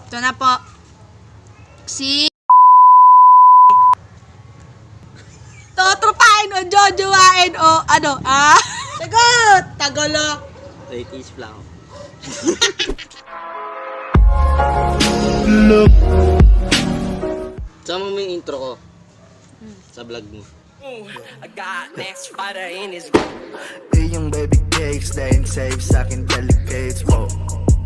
Ito na po. Si Totropain o jojowain o ano? Sagot! Tagalog. British lang. Sama mo yung intro ko. Sa vlog mo. I got next fighter in his Yung baby cakes, staying safe, sa'kin delicates, whoa.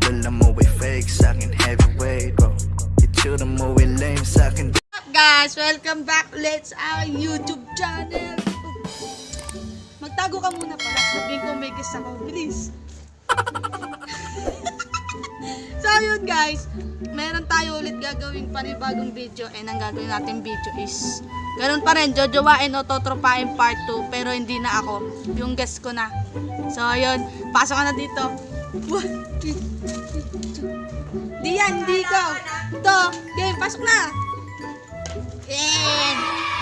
Alam mo ay fake, sa'kin heavyweight, bro. Itsura mo ay lame, sa'kin What's up guys? Welcome back ulit sa aking YouTube channel. Magtago ka muna pala. Sabihin ko may guest ako. Bilis. So yun guys, meron tayo ulit gagawing panibagong video and ang gagawin natin video is ganun pa rin, jojowain o totropain part 2 pero hindi na ako, yung guest ko na. So yun, pasok ka na dito. 1, 2, 3, 2. Di yan, di ikaw. Ito, game, pasok na.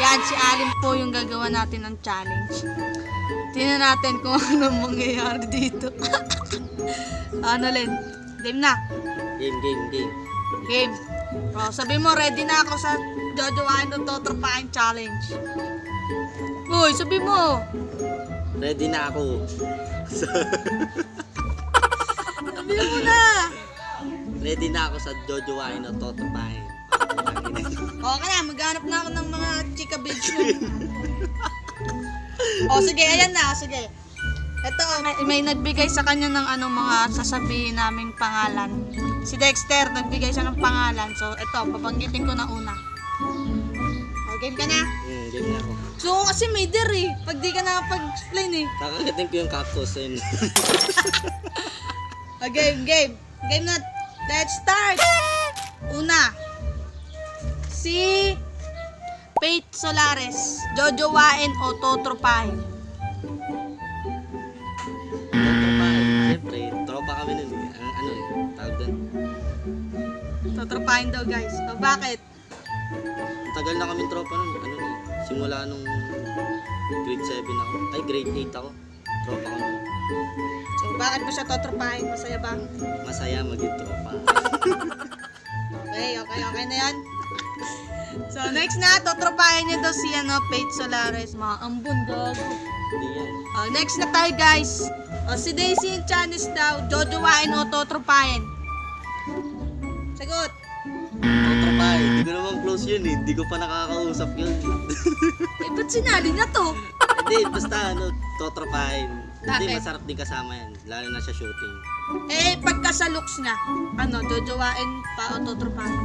Yan, si Alin po yung gagawa natin ng challenge. Tingnan natin kung anong mangyayari dito. Ano Len? Game na. Game. Oh, sabi mo, ready na ako sa jojowain o totropain challenge. Uy, sabi mo. Ready na ako. Sabi mo na. Ready na ako sa jojowain o totopain. Okay na, maghanap na ako ng mga chika bitch mo. O sige, ayan na, sige. Ito, may nagbigay sa kanya ng mga sasabihin naming pangalan. Si Dexter, nagbigay siya ng pangalan. So, ito, babanggitin ko na una. O, game ka na? Game na ako. So, kasi may der eh. Pag di ka nakapag-explain eh. Kakagatin ko yung cactus yun. O, game. Game na. Let's start! Una. Si Faith Solares, jojowain o totropahin? Totopain. Siyempre, tropa kami nun. Tawag doon. Totropahin daw guys. O, bakit? Ang tagal na kami tropa nun. Simula nung grade 7 ako. Ay, grade 8 ako. Tropa kami. So, bakit mo siya totropahin? Masaya ba? Masaya maging tropa. Okay na yan. So, next na, totropahin niya daw si Faith Solares. Mga ambon, gago. Hindi yan. Next na tayo, guys. Si Daisy Chanes daw, jojowain o totropahin? Sagot. Totropahin. Hindi ko naman close yun eh. Hindi ko pa nakakausap yun. Ba't sinali niya to? Hindi, basta totropahin. Hindi, Bakit? masarap din kasama yan. Lalo na sa shooting. Pagka sa looks niya, jojowain pa o totropahin?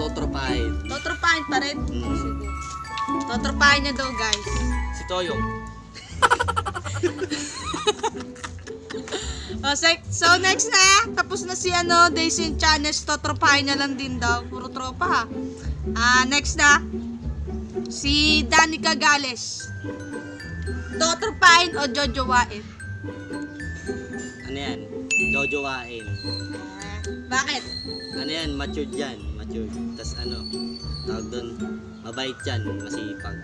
Totropahin. Totropahin pa rin? Sige. Totropahin niya daw, guys. Si Toyong. So next na, tapos na si Daisy Chanes, totropahin niya lang din daw. Puro tropa ha. Next na, si Danica Gales. Totropahin o jojowain? Ano yan? Jojowain. Bakit? Ano yan? Matured yan. Matured. Tapos tawag doon, mabait yan. Masipag.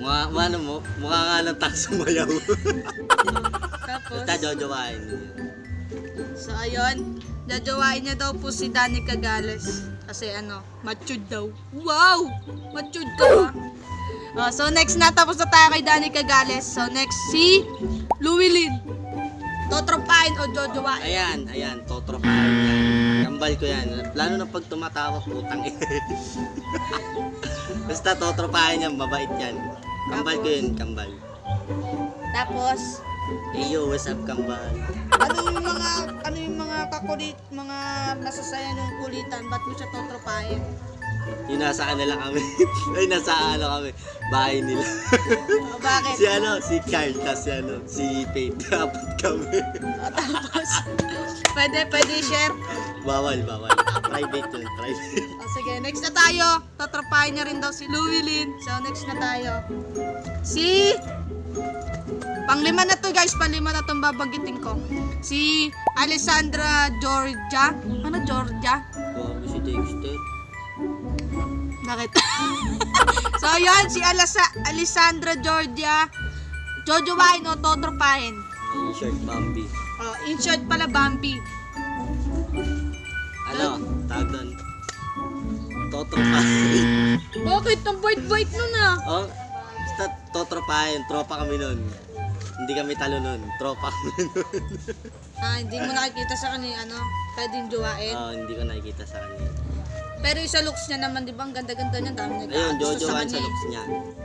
Mukha nga lang tayo sumayaw. Tapos, Basta jojowain. so ayun, jojowain niya daw po si Danica Gales. Kasi matured daw. Wow! Matured ka ba? So next na, tapos na tayo kay Danica Gales. So next, si Llewellyn. Totropahin o jojowain? Ayan. Totropahin yan. Kambal ko yan. Lalo na pag tumatawa, putang ina. Basta totropahin yan. Mabait yan. Kambal ko yun. Kambal. Tapos, Hey yo, what's up, kambal? ano yung mga kakulit, mga nasasaya ng kulitan? Ba't mo siya totropahin? Yung nasa kanila kami. Ay, nasa kami. Bahay nila. Bakit? Si Carl, tas si Faith. Apat kami. Tapos, pwede share? Bawal. Private yun, private. Sige, next na tayo. Totropahin niya rin daw si Llewellyn. So, next na tayo. Si panglima na to guys, panglima na itong babanggitin ko. Si Alessandra Georgia. Georgia? Bago si Dexter. Bakit? So yun, si Alessandra Georgia. Jojowain o totropahin? In short, Bambi. In short pala, Bambi. Ano? tawag doon. Totropahin. Bakit? Ang bait-bait nun ah. Oh, basta totropahin. Tropa kami nun. Hindi kami talo nun. Tropa kami nun. Hindi mo nakikita sa kanya ano, pwedeng jowain. Hindi ko nakikita sa kanya. Pero yung sa looks niya naman, di ba, ang ganda-ganda niya, dami Ayun, nag-gusto Jojo sa sa kanya. looks niya.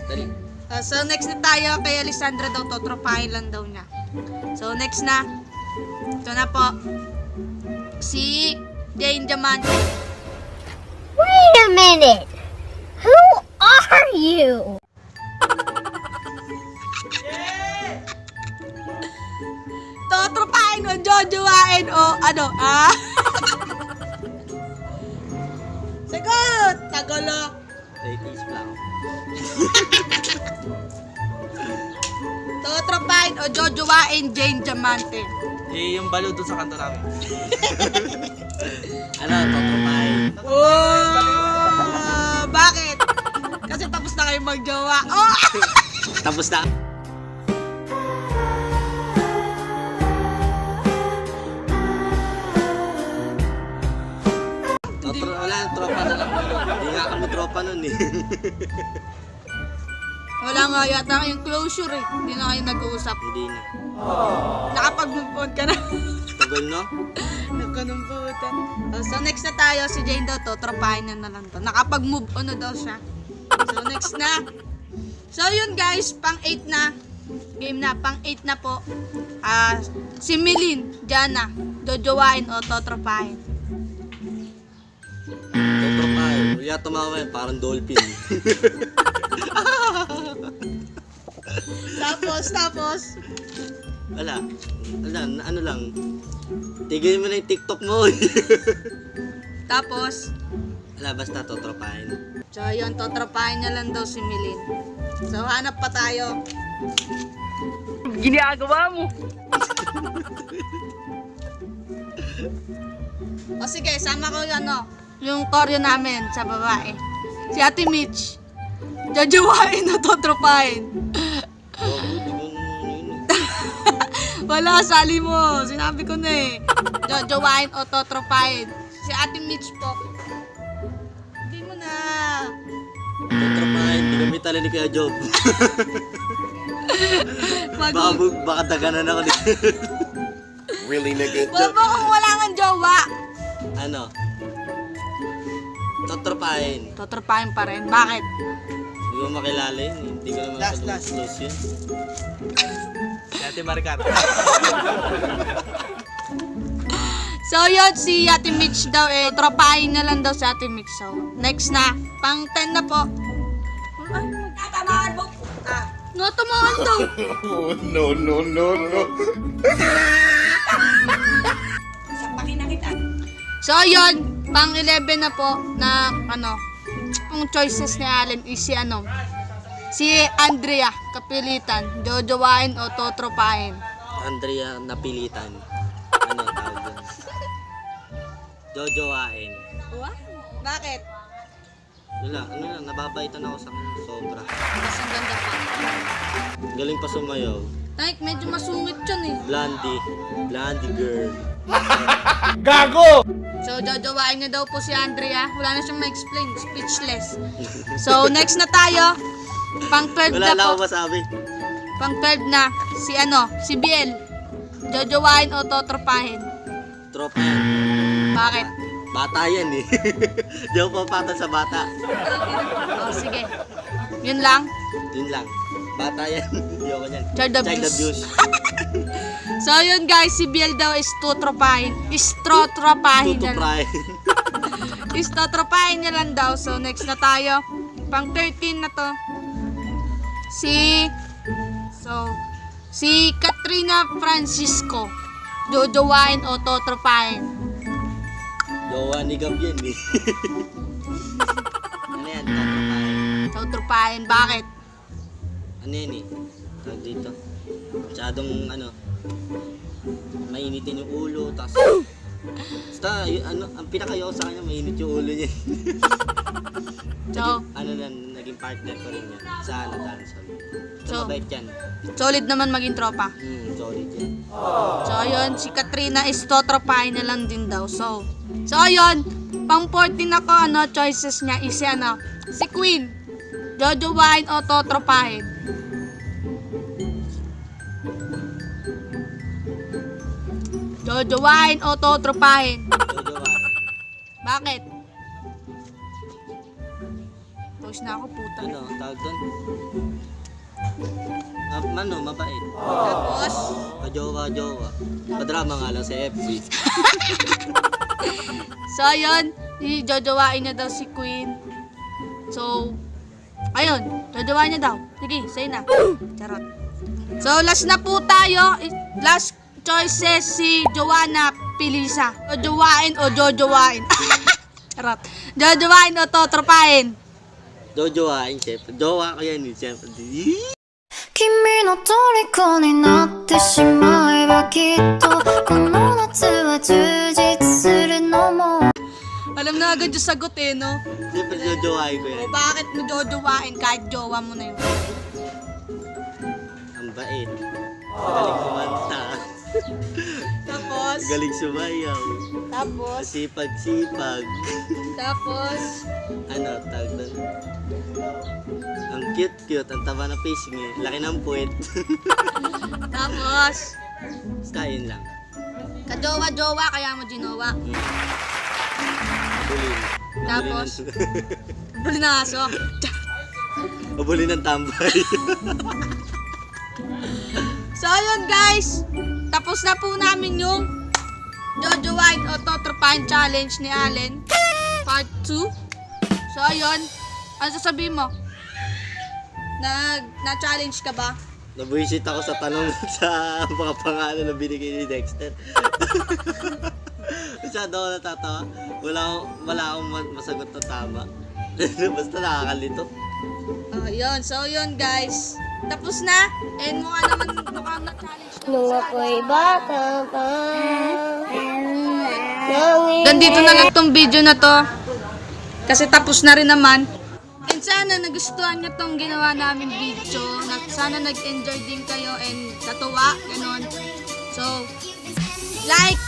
Dali. So next na tayo kay Alessandra daw, totropahin lang daw niya. So next na, ito na po, si Jane Diamante. Wait a minute. Who are you? Totropahin o jojowain o ano, ah? Sagot! Tagulo. 80s lang. Totropahin o jojowain Jane Diamante. Yung balo doon sa kanto namin. Ano, totropahin. Oh! Bakit? Kasi tapos na kayo magjowa. Oh! Tapos na. Wala, tropa na lang. Hindi nga kami tropa nun eh. Wala nga yata kayong closure eh. Hindi na kayo nag-uusap. Hindi na. Nakapag-move on ka na. Tagal no? Nagkanumputan. So next na tayo, si Jane daw to, tropahin na lang to. Nakapag-move on na daw siya. So next na. So yun guys, pang 8 na. Game na, pang 8 na po. Si Milin, Jana, jojowain o totropahin. Totropahin. Wala tumawa yun, parang dolphin. Tapos. Wala, ano lang. Tigil mo na yung TikTok mo. Tapos, Wala, basta totropahin. so yun, totropahin niya lang daw si Milin. So hanap pa tayo. Ginagawa mo! O sige, sama ko yung yung koryo namin sa babae. Si Ate Mitch. Jojowain o totropahin. Oh, di ko yun. Wala, sali mo. Sinabi ko na eh. Jojowain o totropahin. Si Ate Mitch po. Hindi mo na. Totropahin, di kami tala ni Kuya Job. Baka daganan ako ni Really, nigga? Wala kung wala nga jowa. Ano? Totropahin. Totropahin pa rin. Bakit? Hindi ko makilala yun. Hindi ko naman close yun. Si Ate Maricar. So yun, si Ate Mitch daw eh. Tropahin na lang daw si Ate Mitch. So, next na. Pang 10 na po. Ay, tatamaan mo. Natamaan daw. Oh, no, no, no, no. So yun, pang 11 na po na ang choices ni Allen is si Andrea Kapilitan, jojowain o totropahin. Andrea Napilitan. Ano tawag doon? Jojowain. What? Bakit? Wala, nababaitan ako sa kanya sobra. Mas ang ganda pa. Galing pa sumayaw. Ay, medyo masungit yun eh. Blondie girl. So, jojowain niya daw po si Andrea. Wala na siyang ma-explain. Speechless. So, next na tayo. Pang 12 Wala na lang po. ako masabi. Pang 12 na. Si Biel. Jojowain o totropahin. Tropa yan. Bakit? Bata yan eh. Di ako papatan sa bata. Oh, sige. Yun lang. Yun lang. Bata yan. Di ako yan. Child abuse. abuse. So, yun guys. Si Biel daw is totropahin. Totropahin niya lang. Tutuprahin. Totropahin niya lang daw. So, next na tayo. Pang 13 na to. Si Katrina Francisco. Jojowain o totropahin. Jowa ni Gab yan eh. Ano yan? Totropahin. Totropahin. Bakit? Ano yan eh? Tawag dito. Masyadong mainitin yung ulo. Tapos, basta, ang pinakayaw sa kanya, mainit yung ulo niya. So, Naging partner ko rin yan. Sa dance. So, mabait yan. solid naman maging tropa. Solid yan. So, ayun, si Katrina is totropahin na lang din daw. So ayun, pang 14 ako, choices niya is si Queen. Jojowain o totropahin? Jojowain o totropahin? Jojowain. Bakit? Tapos na ako, puta. Ano, tawag doon? Mabait. Tapos, Kajowa-jowa. Padrama nga lang sa FB. so ayun, jojowain niya daw si Queen. So, ayun, jojowain niya daw. Sige, say na. Charot. So, last na po tayo. Last choices si Joanna Pilisa. Jojowain o jojowain? Charot. Jojowain o totropahin? Jojowain, syempre. Jowa ko yan, syempre. 君の虜になってしまえばきっとこの夏は充実するのも Alam na agad yung sagot no? Syempre, jojowain ko yan. O bakit mo jojowain kahit jowa mo na yun? Ang bait. Galing kumanta. Tapos, Galing sumayaw. tapos, Sipag-sipag. tapos, Ano, tawag doon? Ang cute-cute. Ang taba ng facing eh. Laki ng puwet. tapos, Basta yun lang. kajowa-jowa kaya mo ginawa. Abulin. Tapos? Buli na aso. Abulin ng tambay. So, ayun guys. Tapos na po namin yung jojowain o totropahin challenge ni Allen. Part 2. So, ayun. Ano sasabihin mo? Na-challenge ka ba? Nabuisit ako sa tanong sa mga pangalan na binigay ni Dexter. Masyado ako natatawa. Wala akong masagot na tama. Basta nakakalito. Ayun. So, yun guys. Tapos na. And mukha naman mukhang na-challenge ka. Nung ako'y bata pa. Ganito na lang tong video na to. Kasi tapos na rin naman. And sana nagustuhan nyo tong ginawa namin video. Sana nag-enjoy din kayo and natuwa. Ganon. So, like,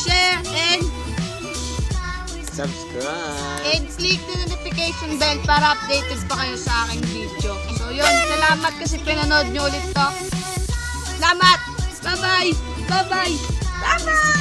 share, and Subscribe! click the notification bell para updated pa kayo sa aking video. So, yun. Salamat kasi pinanood nyo ulit to. Salamat! Bye-bye! Bye-bye! Bye-bye!